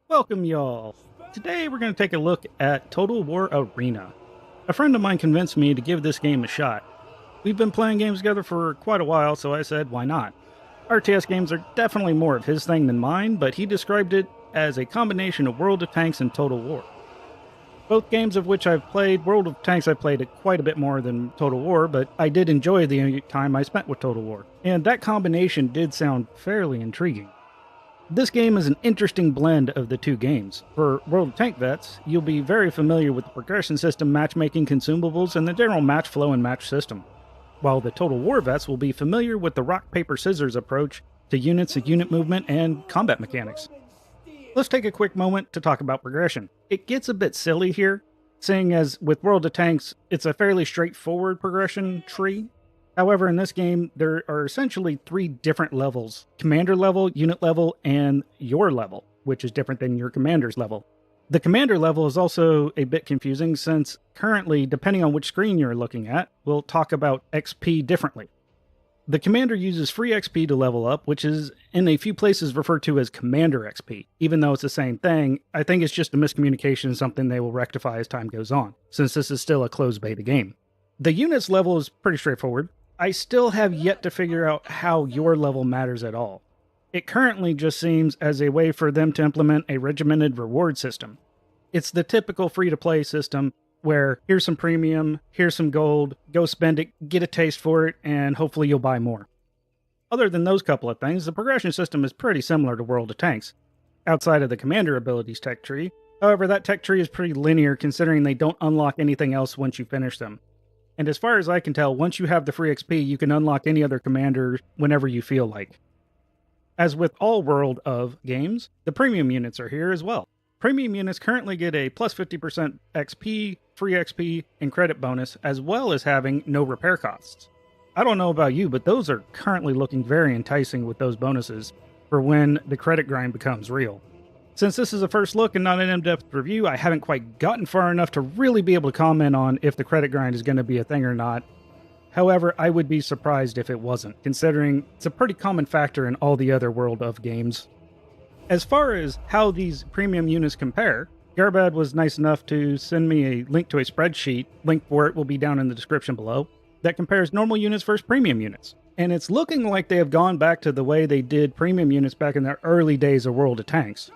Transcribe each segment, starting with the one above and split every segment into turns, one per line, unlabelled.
Welcome, y'all. Today we're going to take a look at Total War Arena. A friend of mine convinced me to give this game a shot. We've been playing games together for quite a while, so I said, why not? RTS games are definitely more of his thing than mine, but he described it as a combination of World of Tanks and Total War. Both games of which I've played, World of Tanks I played it quite a bit more than Total War, but I did enjoy the time I spent with Total War. And that combination did sound fairly intriguing. This game is an interesting blend of the two games. For World of Tank vets, you'll be very familiar with the progression system, matchmaking, consumables, and the general match flow and match system. While the Total War vets will be familiar with the rock, paper, scissors approach to units, unit movement, and combat mechanics. Let's take a quick moment to talk about progression. It gets a bit silly here, seeing as with World of Tanks, it's a fairly straightforward progression tree. However, in this game, there are essentially three different levels: commander level, unit level, and your level, which is different than your commander's level. The commander level is also a bit confusing since currently, depending on which screen you're looking at, we'll talk about XP differently. The commander uses free XP to level up, which is in a few places referred to as commander XP. Even though it's the same thing, I think it's just a miscommunication and something they will rectify as time goes on, since this is still a closed beta game. The units level is pretty straightforward. I still have yet to figure out how your level matters at all. It currently just seems as a way for them to implement a regimented reward system. It's the typical free-to-play system where here's some premium, here's some gold, go spend it, get a taste for it, and hopefully you'll buy more. Other than those couple of things, the progression system is pretty similar to World of Tanks, outside of the commander abilities tech tree. However, that tech tree is pretty linear considering they don't unlock anything else once you finish them. And as far as I can tell, once you have the free XP, you can unlock any other commander whenever you feel like. As with all World of games, the premium units are here as well. Premium units currently get a plus 50% XP, free XP, and credit bonus, as well as having no repair costs. I don't know about you, but those are currently looking very enticing with those bonuses for when the credit grind becomes real. Since this is a first look and not an in-depth review, I haven't quite gotten far enough to really be able to comment on if the credit grind is going to be a thing or not. However, I would be surprised if it wasn't, considering it's a pretty common factor in all the other World of games. As far as how these premium units compare, Garbad was nice enough to send me a link to a spreadsheet, link for it will be down in the description below, that compares normal units versus premium units. And it's looking like they have gone back to the way they did premium units back in the early days of World of Tanks.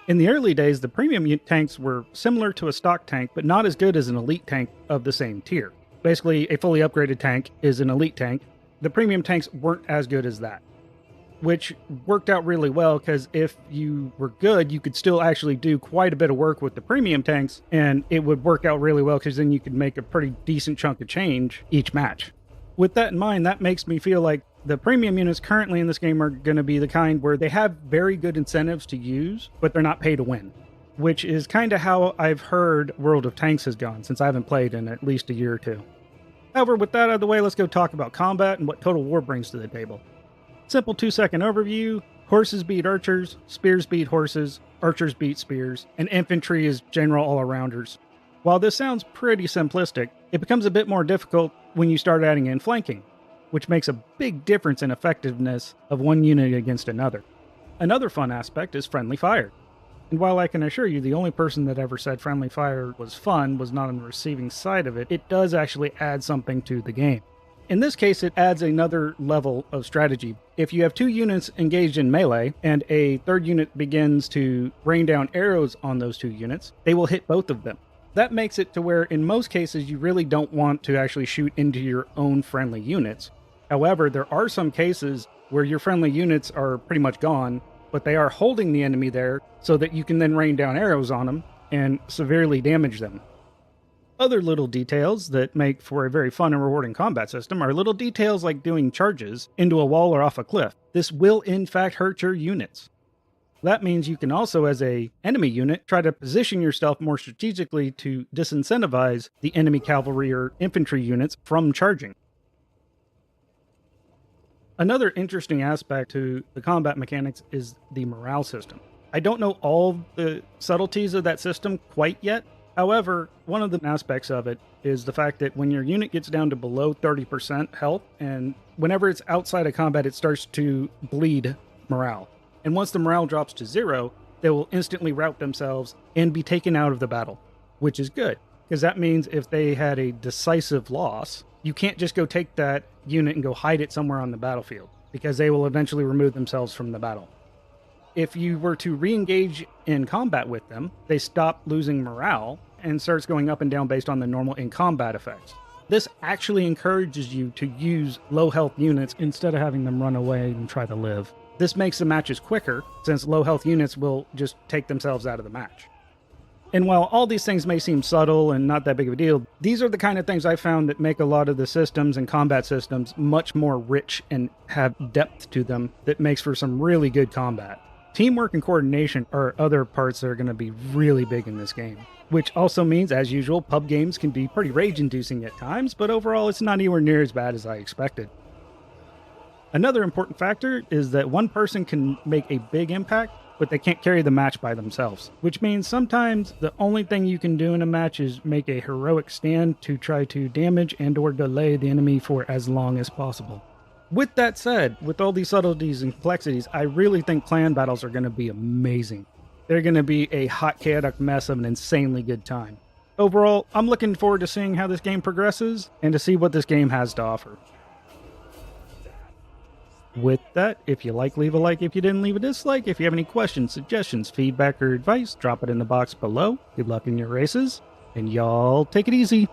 In the early days, the premium tanks were similar to a stock tank, but not as good as an elite tank of the same tier. Basically, a fully upgraded tank is an elite tank. The premium tanks weren't as good as that, which worked out really well because if you were good, you could still actually do quite a bit of work with the premium tanks, and it would work out really well because then you could make a pretty decent chunk of change each match. With that in mind, that makes me feel like the premium units currently in this game are going to be the kind where they have very good incentives to use, but they're not pay to win, which is kind of how I've heard World of Tanks has gone since I haven't played in at least a year or two. However, with that out of the way, let's go talk about combat and what Total War brings to the table. Simple 2-second overview: horses beat archers, spears beat horses, archers beat spears, and infantry is general all-arounders. While this sounds pretty simplistic, it becomes a bit more difficult when you start adding in flanking, which makes a big difference in effectiveness of one unit against another. Another fun aspect is friendly fire. And while I can assure you the only person that ever said friendly fire was fun was not on the receiving side of it, it does actually add something to the game. In this case, it adds another level of strategy. If you have two units engaged in melee, and a third unit begins to rain down arrows on those two units, they will hit both of them. That makes it to where, in most cases, you really don't want to actually shoot into your own friendly units. However, there are some cases where your friendly units are pretty much gone, but they are holding the enemy there so that you can then rain down arrows on them and severely damage them. Other little details that make for a very fun and rewarding combat system are little details like doing charges into a wall or off a cliff. This will in fact hurt your units. That means you can also, as an enemy unit, try to position yourself more strategically to disincentivize the enemy cavalry or infantry units from charging. Another interesting aspect to the combat mechanics is the morale system. I don't know all the subtleties of that system quite yet. However, one of the aspects of it is the fact that when your unit gets down to below 30% health, and whenever it's outside of combat, it starts to bleed morale. And once the morale drops to 0, they will instantly route themselves and be taken out of the battle, which is good, because that means if they had a decisive loss, you can't just go take that unit and go hide it somewhere on the battlefield, because they will eventually remove themselves from the battle. If you were to re-engage in combat with them, they stop losing morale and starts going up and down based on the normal in-combat effects. This actually encourages you to use low health units instead of having them run away and try to live. This makes the matches quicker, since low health units will just take themselves out of the match. And while all these things may seem subtle and not that big of a deal, these are the kind of things I found that make a lot of the systems and combat systems much more rich and have depth to them that makes for some really good combat. Teamwork and coordination are other parts that are going to be really big in this game, which also means, as usual, pub games can be pretty rage-inducing at times, but overall it's not anywhere near as bad as I expected. Another important factor is that one person can make a big impact, but they can't carry the match by themselves, which means sometimes the only thing you can do in a match is make a heroic stand to try to damage and or delay the enemy for as long as possible. With that said, with all these subtleties and complexities, I really think clan battles are going to be amazing. They're going to be a hot, chaotic mess of an insanely good time. Overall, I'm looking forward to seeing how this game progresses and to see what this game has to offer. With that, if you like, leave a like. If you didn't, leave a dislike. If you have any questions, suggestions, feedback, or advice, drop it in the box below. Good luck in your races, and y'all take it easy.